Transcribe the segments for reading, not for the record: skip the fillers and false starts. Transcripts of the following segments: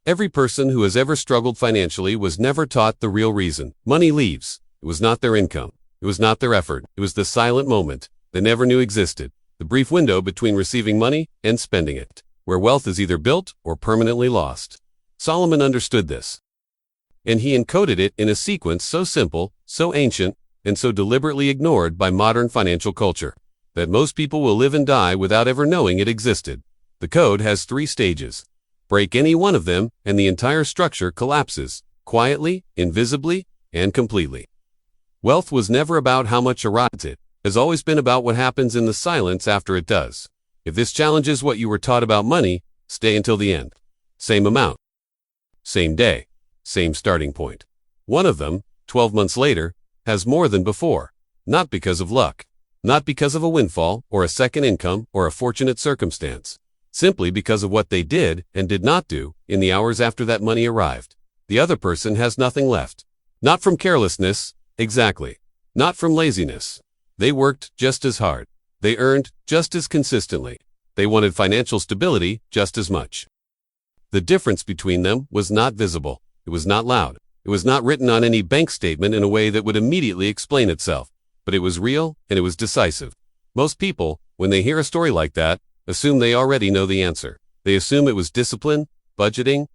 Every person who has ever struggled financially was never taught the real reason. Money leaves. It was not their income. It was not their effort. It was the silent moment they never knew existed, the brief window between receiving money and spending it, where wealth is either built or permanently lost. Solomon understood this, and he encoded it in a sequence so simple, so ancient, and so deliberately ignored by modern financial culture, that most people will live and die without ever knowing it existed. The code has 3 stages. Break any one of them, and the entire structure collapses, quietly, invisibly, and completely. Wealth was never about how much arrives. It has always been about what happens in the silence after it does. If this challenges what you were taught about money, stay until the end. Same amount. Same day. Same starting point. One of them, 12 months later, has more than before. Not because of luck. Not because of a windfall, or a second income, or a fortunate circumstance. Simply because of what they did and did not do in the hours after that money arrived. The other person has nothing left. Not from carelessness, exactly. Not from laziness. They worked just as hard. They earned just as consistently. They wanted financial stability just as much. The difference between them was not visible. It was not loud. It was not written on any bank statement in a way that would immediately explain itself. But it was real, and it was decisive. Most people, when they hear a story like that, assume they already know the answer. They assume it was discipline, budgeting,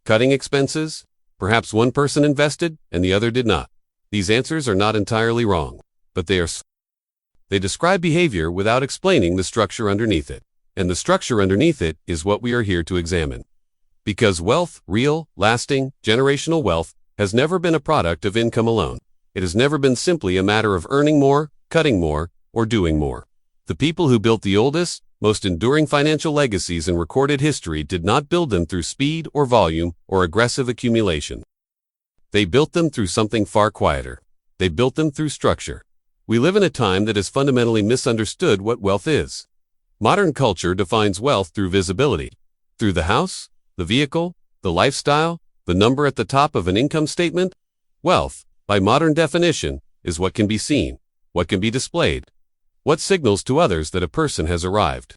cutting expenses. Perhaps one person invested and the other did not. These answers are not entirely wrong, but they describe behavior without explaining the structure underneath it. And the structure underneath it is what we are here to examine. Because wealth, real, lasting, generational wealth, has never been a product of income alone. It has never been simply a matter of earning more, cutting more, or doing more. The people who built the oldest, most enduring financial legacies in recorded history did not build them through speed or volume or aggressive accumulation. They built them through something far quieter. They built them through structure. We live in a time that has fundamentally misunderstood what wealth is. Modern culture defines wealth through visibility. Through the house, the vehicle, the lifestyle, the number at the top of an income statement. Wealth, by modern definition, is what can be seen, what can be displayed, what signals to others that a person has arrived.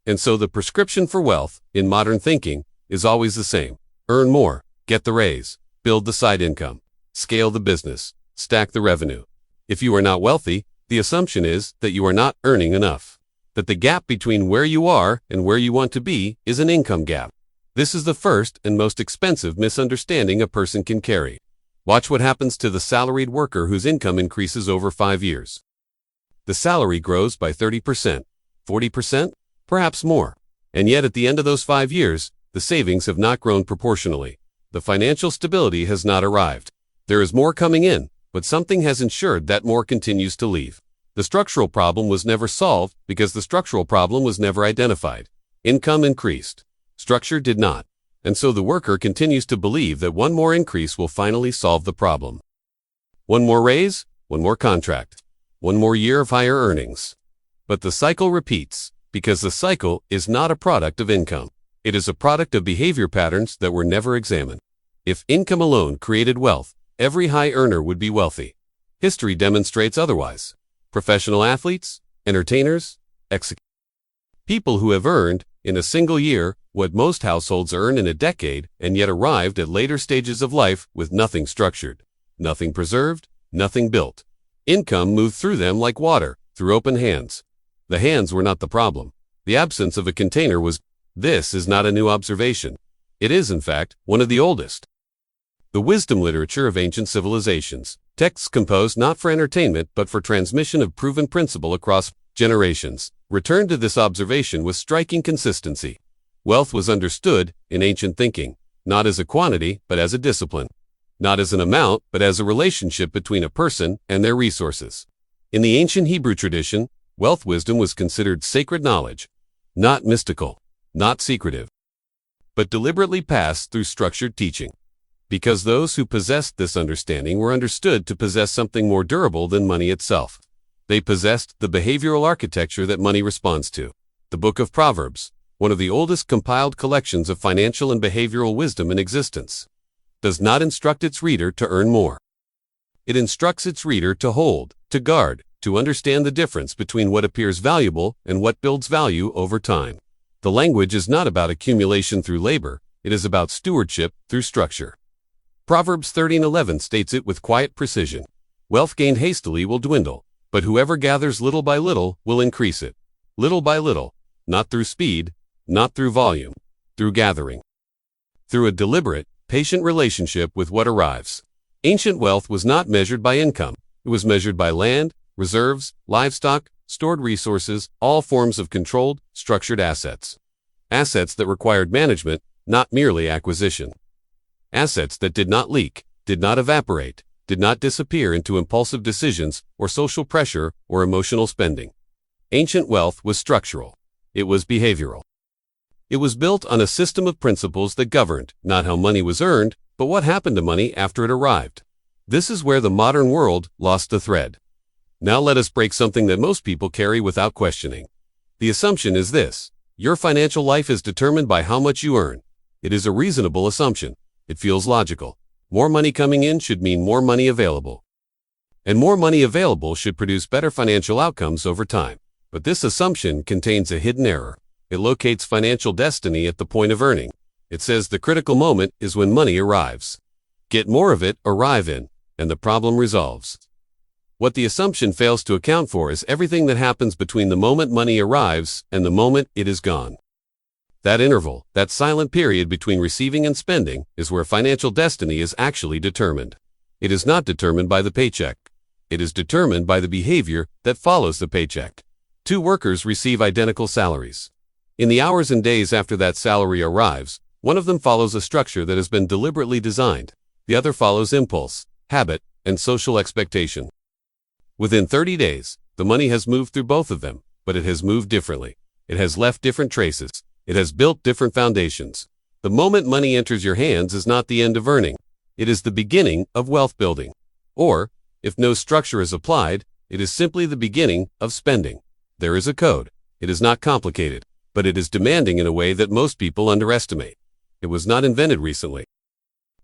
And so the prescription for wealth, in modern thinking, is always the same. Earn more, get the raise, build the side income, scale the business, stack the revenue. If you are not wealthy, the assumption is that you are not earning enough, that the gap between where you are and where you want to be is an income gap. This is the first and most expensive misunderstanding a person can carry. Watch what happens to the salaried worker whose income increases over 5 years. The salary grows by 30%, 40%, perhaps more. And yet at the end of those 5 years, the savings have not grown proportionally. The financial stability has not arrived. There is more coming in, but something has ensured that more continues to leave. The structural problem was never solved because the structural problem was never identified. Income increased. Structure did not. And so the worker continues to believe that one more increase will finally solve the problem. One more raise, one more contract, one more year of higher earnings. But the cycle repeats, because the cycle is not a product of income. It is a product of behavior patterns that were never examined. If income alone created wealth, every high earner would be wealthy. History demonstrates otherwise. Professional athletes, entertainers, people who have earned, in a single year, what most households earn in a decade and yet arrived at later stages of life with nothing structured, nothing preserved, nothing built. Income moved through them like water, through open hands. The hands were not the problem. The absence of a container was. This is not a new observation. It is, in fact, one of the oldest. The wisdom literature of ancient civilizations, texts composed not for entertainment but for transmission of proven principle across generations, returned to this observation with striking consistency. Wealth was understood, in ancient thinking, not as a quantity but as a discipline, not as an amount but as a relationship between a person and their resources. In the ancient Hebrew tradition, wealth wisdom was considered sacred knowledge, not mystical, not secretive, but deliberately passed through structured teaching. Because those who possessed this understanding were understood to possess something more durable than money itself. They possessed the behavioral architecture that money responds to. The Book of Proverbs, one of the oldest compiled collections of financial and behavioral wisdom in existence, does not instruct its reader to earn more. It instructs its reader to hold, to guard, to understand the difference between what appears valuable and what builds value over time. The language is not about accumulation through labor, It is about stewardship through structure. Proverbs 13:11 states it with quiet precision. Wealth gained hastily will dwindle, but whoever gathers little by little will increase it. Little by little, not through speed, not through volume, through gathering. Through a deliberate, patient relationship with what arrives. Ancient wealth was not measured by income. It was measured by land, reserves, livestock, stored resources, all forms of controlled, structured assets. Assets that required management, not merely acquisition. Assets that did not leak, did not evaporate, did not disappear into impulsive decisions or social pressure or emotional spending. Ancient wealth was structural. It was behavioral. It was built on a system of principles that governed not how money was earned, but what happened to money after it arrived. This is where the modern world lost the thread. Now let us break something that most people carry without questioning. The assumption is this: your financial life is determined by how much you earn. It is a reasonable assumption. It feels logical. More money coming in should mean more money available. And more money available should produce better financial outcomes over time. But this assumption contains a hidden error. It locates financial destiny at the point of earning. It says the critical moment is when money arrives. Get more of it, arrive in, and the problem resolves. What the assumption fails to account for is everything that happens between the moment money arrives and the moment it is gone. That interval, that silent period between receiving and spending, is where financial destiny is actually determined. It is not determined by the paycheck. It is determined by the behavior that follows the paycheck. Two workers receive identical salaries. In the hours and days after that salary arrives, one of them follows a structure that has been deliberately designed. The other follows impulse, habit, and social expectation. Within 30 days, the money has moved through both of them, but it has moved differently. It has left different traces. It has built different foundations. The moment money enters your hands is not the end of earning. It is the beginning of wealth building. Or, if no structure is applied, it is simply the beginning of spending. There is a code. It is not complicated, but it is demanding in a way that most people underestimate. It was not invented recently.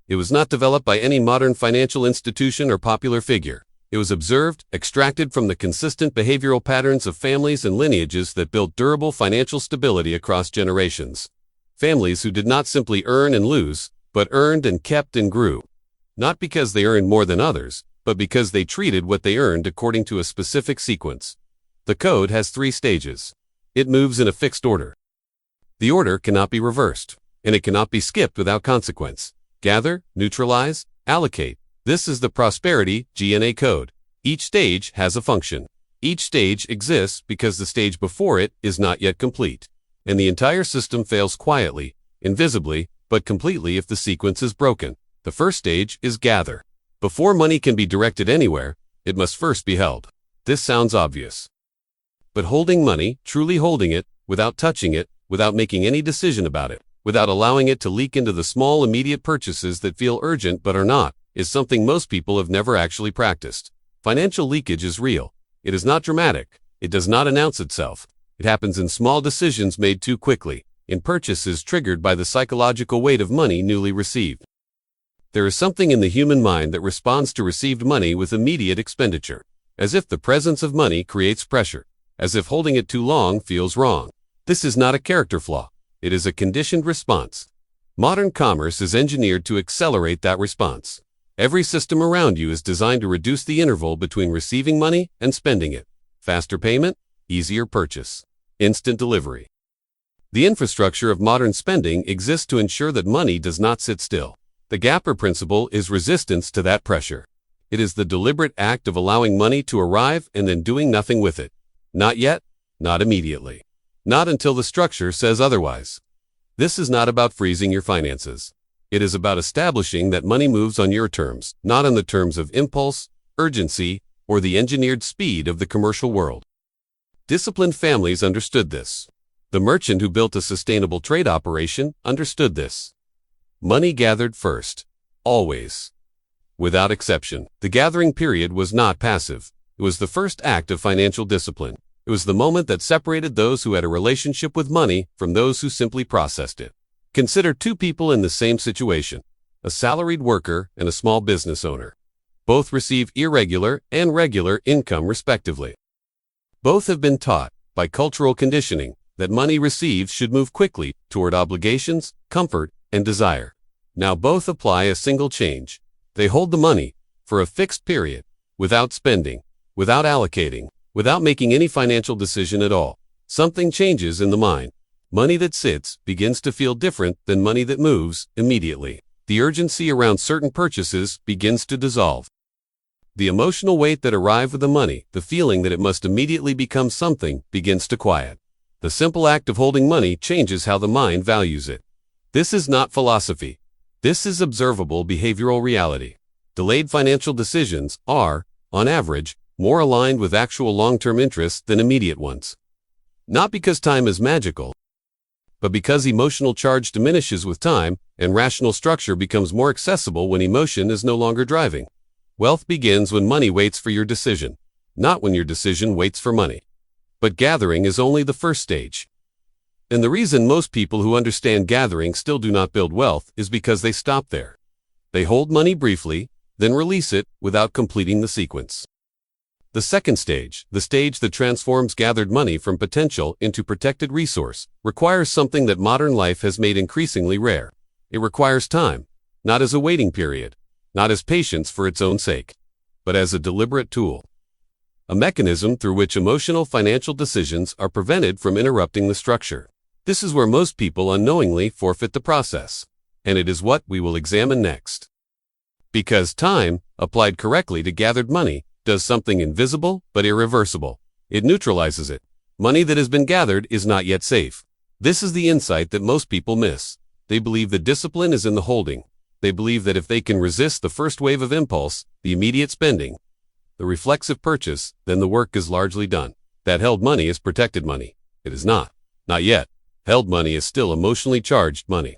It was not developed by any modern financial institution or popular figure. It was observed, extracted from the consistent behavioral patterns of families and lineages that built durable financial stability across generations. Families who did not simply earn and lose, but earned and kept and grew. Not because they earned more than others, but because they treated what they earned according to a specific sequence. The code has 3 stages. It moves in a fixed order. The order cannot be reversed, and it cannot be skipped without consequence. Gather, neutralize, allocate. This is the Prosperity G.N.A code. Each stage has a function. Each stage exists because the stage before it is not yet complete. And the entire system fails quietly, invisibly, but completely if the sequence is broken. The first stage is gather. Before money can be directed anywhere, it must first be held. This sounds obvious. But holding money, truly holding it, without touching it, without making any decision about it, without allowing it to leak into the small immediate purchases that feel urgent but are not, is something most people have never actually practiced. Financial leakage is real. It is not dramatic. It does not announce itself. It happens in small decisions made too quickly, in purchases triggered by the psychological weight of money newly received. There is something in the human mind that responds to received money with immediate expenditure, as if the presence of money creates pressure, as if holding it too long feels wrong. This is not a character flaw. It is a conditioned response. Modern commerce is engineered to accelerate that response. Every system around you is designed to reduce the interval between receiving money and spending it. Faster payment, easier purchase, instant delivery. The infrastructure of modern spending exists to ensure that money does not sit still. The Gapper principle is resistance to that pressure. It is the deliberate act of allowing money to arrive and then doing nothing with it. Not yet, not immediately. Not until the structure says otherwise. This is not about freezing your finances. It is about establishing that money moves on your terms, not on the terms of impulse, urgency, or the engineered speed of the commercial world. Disciplined families understood this. The merchant who built a sustainable trade operation understood this. Money gathered first. Always. Without exception. The gathering period was not passive. It was the first act of financial discipline. It was the moment that separated those who had a relationship with money from those who simply processed it. Consider 2 people in the same situation, a salaried worker and a small business owner. Both receive irregular and regular income respectively. Both have been taught, by cultural conditioning, that money received should move quickly toward obligations, comfort, and desire. Now both apply a single change. They hold the money for a fixed period, without spending, without allocating, without making any financial decision at all. Something changes in the mind. Money that sits begins to feel different than money that moves immediately. The urgency around certain purchases begins to dissolve. The emotional weight that arrives with the money, the feeling that it must immediately become something, begins to quiet. The simple act of holding money changes how the mind values it. This is not philosophy. This is observable behavioral reality. Delayed financial decisions are, on average, more aligned with actual long-term interests than immediate ones. Not because time is magical, but because emotional charge diminishes with time and rational structure becomes more accessible when emotion is no longer driving. Wealth begins when money waits for your decision, not when your decision waits for money. But gathering is only the first stage. And the reason most people who understand gathering still do not build wealth is because they stop there. They hold money briefly, then release it without completing the sequence. The second stage, the stage that transforms gathered money from potential into protected resource, requires something that modern life has made increasingly rare. It requires time, not as a waiting period, not as patience for its own sake, but as a deliberate tool. A mechanism through which emotional financial decisions are prevented from interrupting the structure. This is where most people unknowingly forfeit the process, and it is what we will examine next. Because time, applied correctly to gathered money, does something invisible but irreversible. It neutralizes it. Money that has been gathered is not yet safe. This is the insight that most people miss. They believe that discipline is in the holding. They believe that if they can resist the first wave of impulse, the immediate spending, the reflexive purchase, then the work is largely done. That held money is protected money. It is not. Not yet. Held money is still emotionally charged money.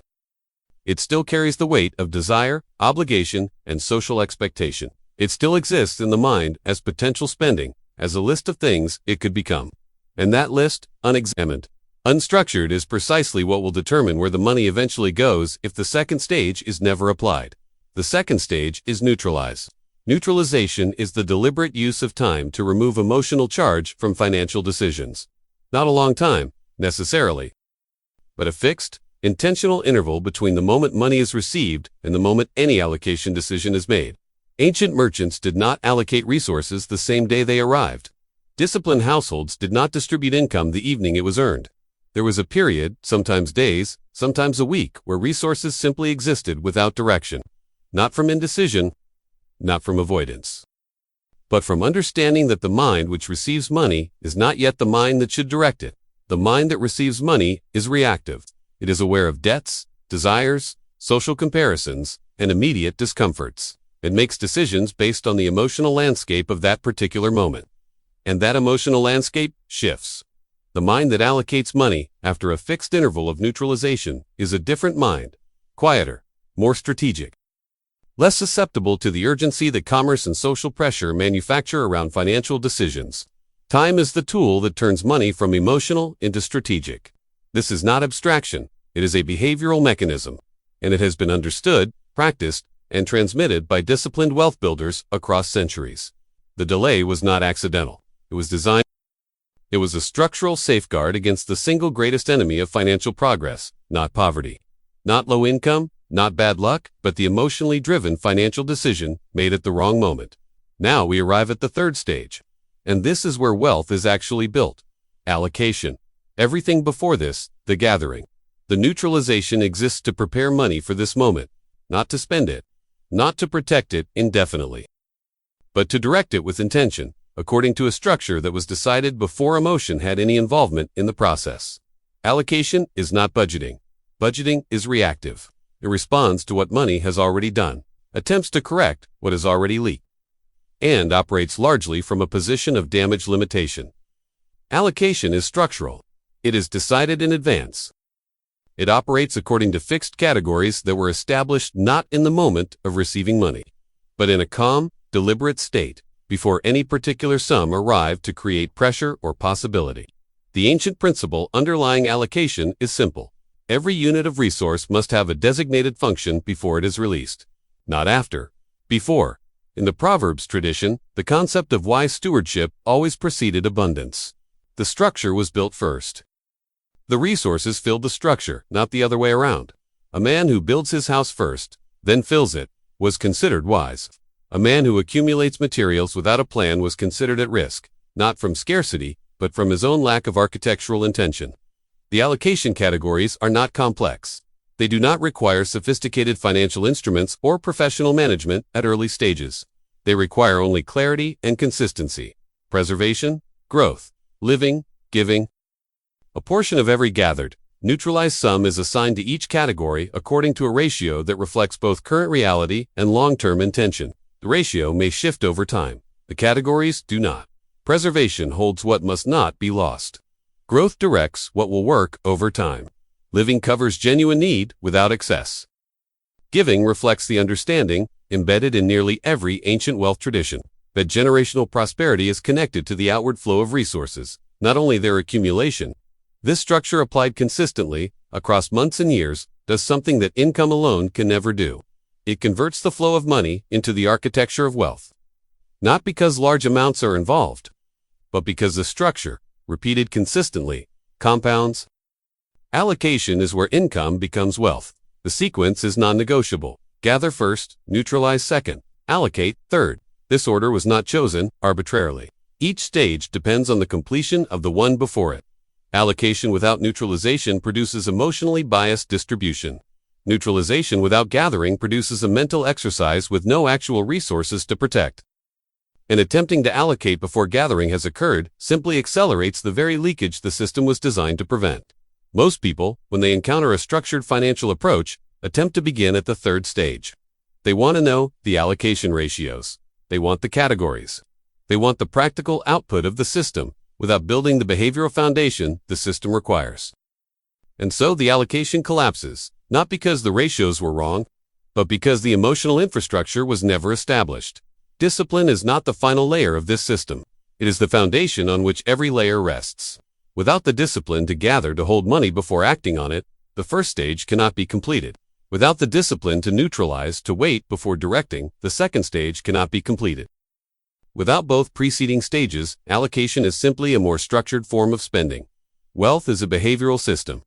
It still carries the weight of desire, obligation, and social expectation. It still exists in the mind as potential spending, as a list of things it could become. And that list, unexamined, unstructured, is precisely what will determine where the money eventually goes if the second stage is never applied. The second stage is neutralize. Neutralization is the deliberate use of time to remove emotional charge from financial decisions. Not a long time, necessarily, but a fixed, intentional interval between the moment money is received and the moment any allocation decision is made. Ancient merchants did not allocate resources the same day they arrived. Disciplined households did not distribute income the evening it was earned. There was a period, sometimes days, sometimes a week, where resources simply existed without direction. Not from indecision, not from avoidance, but from understanding that the mind which receives money is not yet the mind that should direct it. The mind that receives money is reactive. It is aware of debts, desires, social comparisons, and immediate discomforts. It makes decisions based on the emotional landscape of that particular moment. And that emotional landscape shifts. The mind that allocates money after a fixed interval of neutralization is a different mind, quieter, more strategic, less susceptible to the urgency that commerce and social pressure manufacture around financial decisions. Time is the tool that turns money from emotional into strategic. This is not abstraction, it is a behavioral mechanism, and it has been understood, practiced, and transmitted by disciplined wealth builders across centuries. The delay was not accidental. It was designed. It was a structural safeguard against the single greatest enemy of financial progress, not poverty, not low income, not bad luck, but the emotionally driven financial decision made at the wrong moment. Now we arrive at the third stage. And this is where wealth is actually built. Allocation. Everything before this, the gathering. The neutralization exists to prepare money for this moment, not to spend it, not to protect it indefinitely, but to direct it with intention, according to a structure that was decided before emotion had any involvement in the process. Allocation is not budgeting. Budgeting is reactive. It responds to what money has already done, attempts to correct what has already leaked, and operates largely from a position of damage limitation. Allocation is structural. It is decided in advance. It operates according to fixed categories that were established not in the moment of receiving money, but in a calm, deliberate state, before any particular sum arrived to create pressure or possibility. The ancient principle underlying allocation is simple. Every unit of resource must have a designated function before it is released, not after, before. In the Proverbs tradition, the concept of wise stewardship always preceded abundance. The structure was built first. The resources filled the structure, not the other way around. A man who builds his house first, then fills it, was considered wise. A man who accumulates materials without a plan was considered at risk, not from scarcity, but from his own lack of architectural intention. The allocation categories are not complex. They do not require sophisticated financial instruments or professional management at early stages. They require only clarity and consistency. Preservation, growth, living, giving. A portion of every gathered, neutralized sum is assigned to each category according to a ratio that reflects both current reality and long-term intention. The ratio may shift over time. The categories do not. Preservation holds what must not be lost. Growth directs what will work over time. Living covers genuine need without excess. Giving reflects the understanding, embedded in nearly every ancient wealth tradition, that generational prosperity is connected to the outward flow of resources, not only their accumulation. This structure applied consistently, across months and years, does something that income alone can never do. It converts the flow of money into the architecture of wealth. Not because large amounts are involved, but because the structure, repeated consistently, compounds. Allocation is where income becomes wealth. The sequence is non-negotiable. Gather first, neutralize second, allocate third. This order was not chosen arbitrarily. Each stage depends on the completion of the one before it. Allocation without neutralization produces emotionally biased distribution. Neutralization without gathering produces a mental exercise with no actual resources to protect. And attempting to allocate before gathering has occurred simply accelerates the very leakage the system was designed to prevent. Most people, when they encounter a structured financial approach, attempt to begin at the third stage. They want to know the allocation ratios. They want the categories. They want the practical output of the system, without building the behavioral foundation the system requires. And so the allocation collapses, not because the ratios were wrong, but because the emotional infrastructure was never established. Discipline is not the final layer of this system. It is the foundation on which every layer rests. Without the discipline to gather to hold money before acting on it, the first stage cannot be completed. Without the discipline to neutralize to wait before directing, the second stage cannot be completed. Without both preceding stages, allocation is simply a more structured form of spending. Wealth is a behavioral system,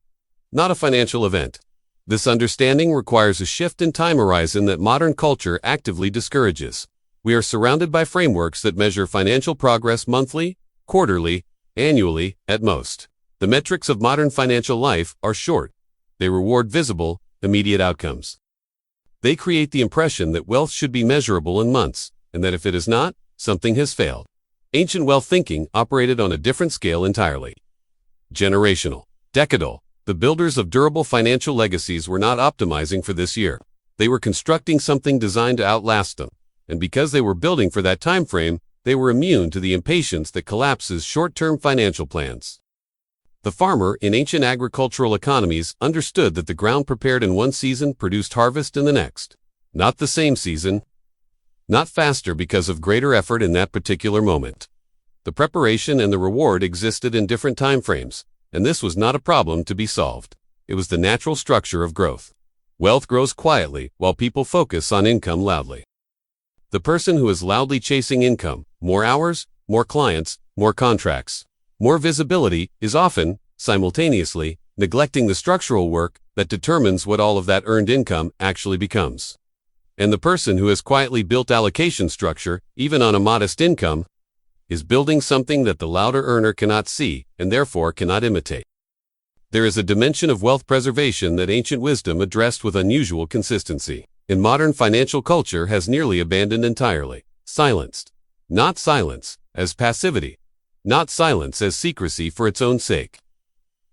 not a financial event. This understanding requires a shift in time horizon that modern culture actively discourages. We are surrounded by frameworks that measure financial progress monthly, quarterly, annually, at most. The metrics of modern financial life are short. They reward visible, immediate outcomes. They create the impression that wealth should be measurable in months, and that if it is not, something has failed. Ancient wealth thinking operated on a different scale entirely. Generational. Decadal. The builders of durable financial legacies were not optimizing for this year. They were constructing something designed to outlast them. And because they were building for that time frame, they were immune to the impatience that collapses short-term financial plans. The farmer in ancient agricultural economies understood that the ground prepared in one season produced harvest in the next. Not the same season. Not faster because of greater effort in that particular moment. The preparation and the reward existed in different time frames, and this was not a problem to be solved. It was the natural structure of growth. Wealth grows quietly while people focus on income loudly. The person who is loudly chasing income, more hours, more clients, more contracts, more visibility, is often, simultaneously, neglecting the structural work that determines what all of that earned income actually becomes. And the person who has quietly built allocation structure, even on a modest income, is building something that the louder earner cannot see and therefore cannot imitate. There is a dimension of wealth preservation that ancient wisdom addressed with unusual consistency. In modern financial culture has nearly abandoned entirely. Silenced. Not silence as passivity. Not silence as secrecy for its own sake.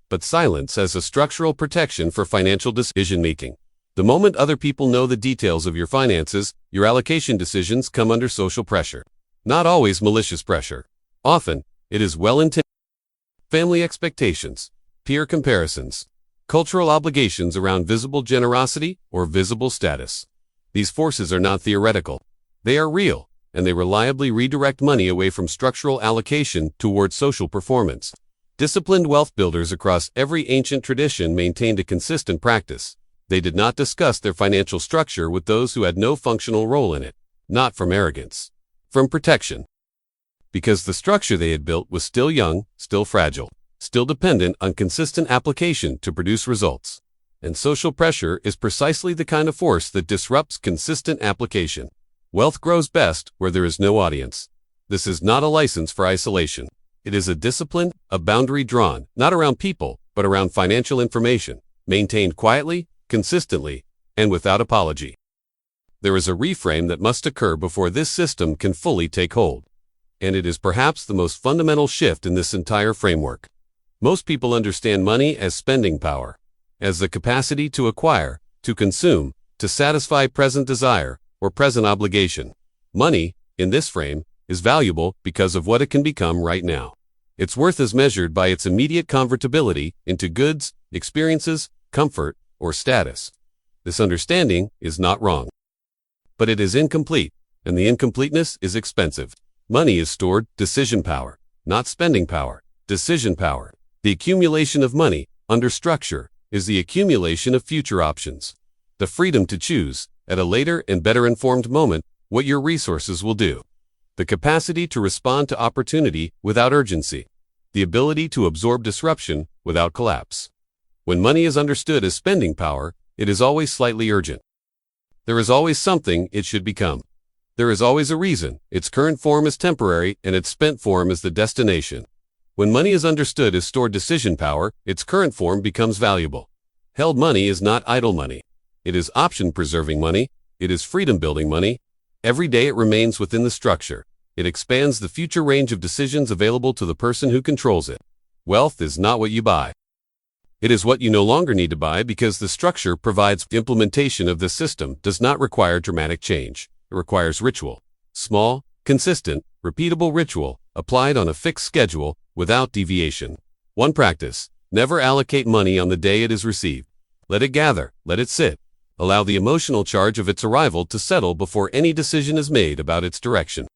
But silence as a structural protection for financial decision-making. The moment other people know the details of your finances, your allocation decisions come under social pressure. Not always malicious pressure. Often, it is well-intended. Family expectations, peer comparisons, cultural obligations around visible generosity or visible status. These forces are not theoretical. They are real, and they reliably redirect money away from structural allocation toward social performance. Disciplined wealth builders across every ancient tradition maintained a consistent practice. They did not discuss their financial structure with those who had no functional role in it, not from arrogance, from protection. Because the structure they had built was still young, still fragile, still dependent on consistent application to produce results. And social pressure is precisely the kind of force that disrupts consistent application. Wealth grows best where there is no audience. This is not a license for isolation. It is a discipline, a boundary drawn, not around people, but around financial information, maintained quietly, consistently, and without apology. There is a reframe that must occur before this system can fully take hold. And it is perhaps the most fundamental shift in this entire framework. Most people understand money as spending power, as the capacity to acquire, to consume, to satisfy present desire or present obligation. Money, in this frame, is valuable because of what it can become right now. Its worth is measured by its immediate convertibility into goods, experiences, comfort, or status. This understanding is not wrong. But it is incomplete, and the incompleteness is expensive. Money is stored decision power, not spending power, decision power. The accumulation of money, under structure, is the accumulation of future options. The freedom to choose, at a later and better informed moment, what your resources will do. The capacity to respond to opportunity without urgency. The ability to absorb disruption without collapse. When money is understood as spending power, it is always slightly urgent. There is always something it should become. There is always a reason. Its current form is temporary and its spent form is the destination. When money is understood as stored decision power, its current form becomes valuable. Held money is not idle money. It is option-preserving money. It is freedom-building money. Every day it remains within the structure. It expands the future range of decisions available to the person who controls it. Wealth is not what you buy. It is what you no longer need to buy because the structure provides. The implementation of this system does not require dramatic change. It requires ritual. Small, consistent, repeatable ritual, applied on a fixed schedule, without deviation. One practice: never allocate money on the day it is received. Let it gather, let it sit. Allow the emotional charge of its arrival to settle before any decision is made about its direction.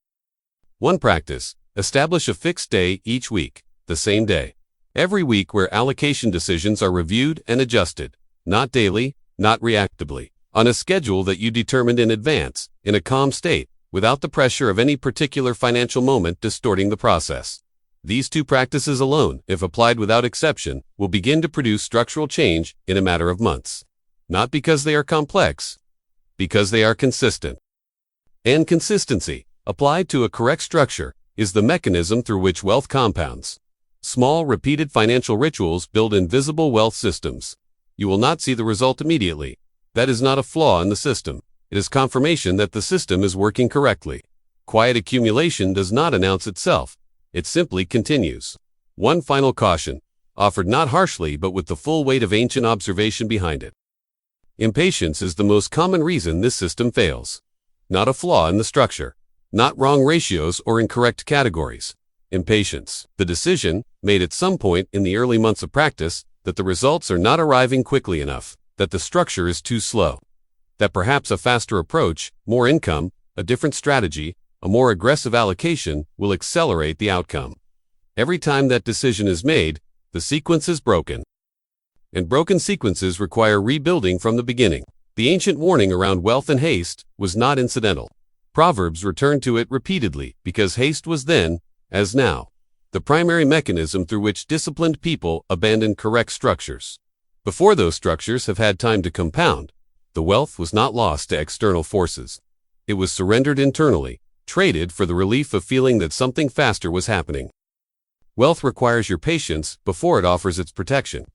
One practice: establish a fixed day each week, the same day. Every week where allocation decisions are reviewed and adjusted, not daily, not reactively, on a schedule that you determined in advance, in a calm state, without the pressure of any particular financial moment distorting the process. These two practices alone, if applied without exception, will begin to produce structural change in a matter of months. Not because they are complex, because they are consistent. And consistency, applied to a correct structure, is the mechanism through which wealth compounds. Small, repeated financial rituals build invisible wealth systems. You will not see the result immediately. That is not a flaw in the system. It is confirmation that the system is working correctly. Quiet accumulation does not announce itself. It simply continues. One final caution, offered not harshly but with the full weight of ancient observation behind it. Impatience is the most common reason this system fails. Not a flaw in the structure. Not wrong ratios or incorrect categories. Impatience, the decision, made at some point in the early months of practice, that the results are not arriving quickly enough, that the structure is too slow, that perhaps a faster approach, more income, a different strategy, a more aggressive allocation will accelerate the outcome. Every time that decision is made, the sequence is broken. And broken sequences require rebuilding from the beginning. The ancient warning around wealth and haste was not incidental. Proverbs returned to it repeatedly because haste was then, as now, the primary mechanism through which disciplined people abandon correct structures. Before those structures have had time to compound, the wealth was not lost to external forces. It was surrendered internally, traded for the relief of feeling that something faster was happening. Wealth requires your patience before it offers its protection.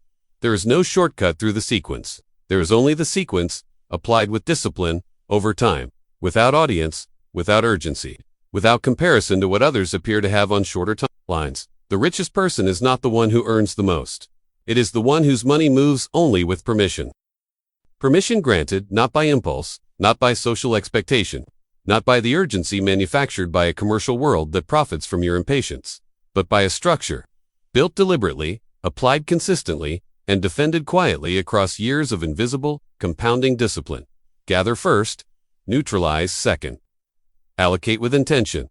There is no shortcut through the sequence. There is only the sequence, applied with discipline, over time, without audience, without urgency, without comparison to what others appear to have on shorter timelines. The richest person is not the one who earns the most. It is the one whose money moves only with permission. Permission granted not by impulse, not by social expectation, not by the urgency manufactured by a commercial world that profits from your impatience, but by a structure, built deliberately, applied consistently, and defended quietly across years of invisible, compounding discipline. Gather first, neutralize second. Allocate with intention.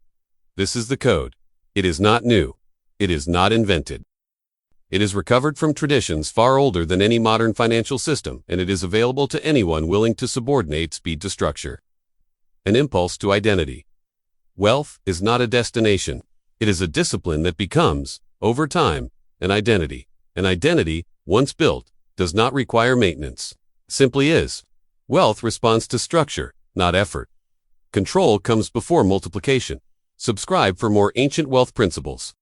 This is the code. It is not new. It is not invented. It is recovered from traditions far older than any modern financial system, and it is available to anyone willing to subordinate speed to structure. An impulse to identity. Wealth is not a destination. It is a discipline that becomes, over time, an identity. An identity, once built, does not require maintenance. It simply is. Wealth responds to structure, not effort. Control comes before multiplication. Subscribe for more ancient wealth principles.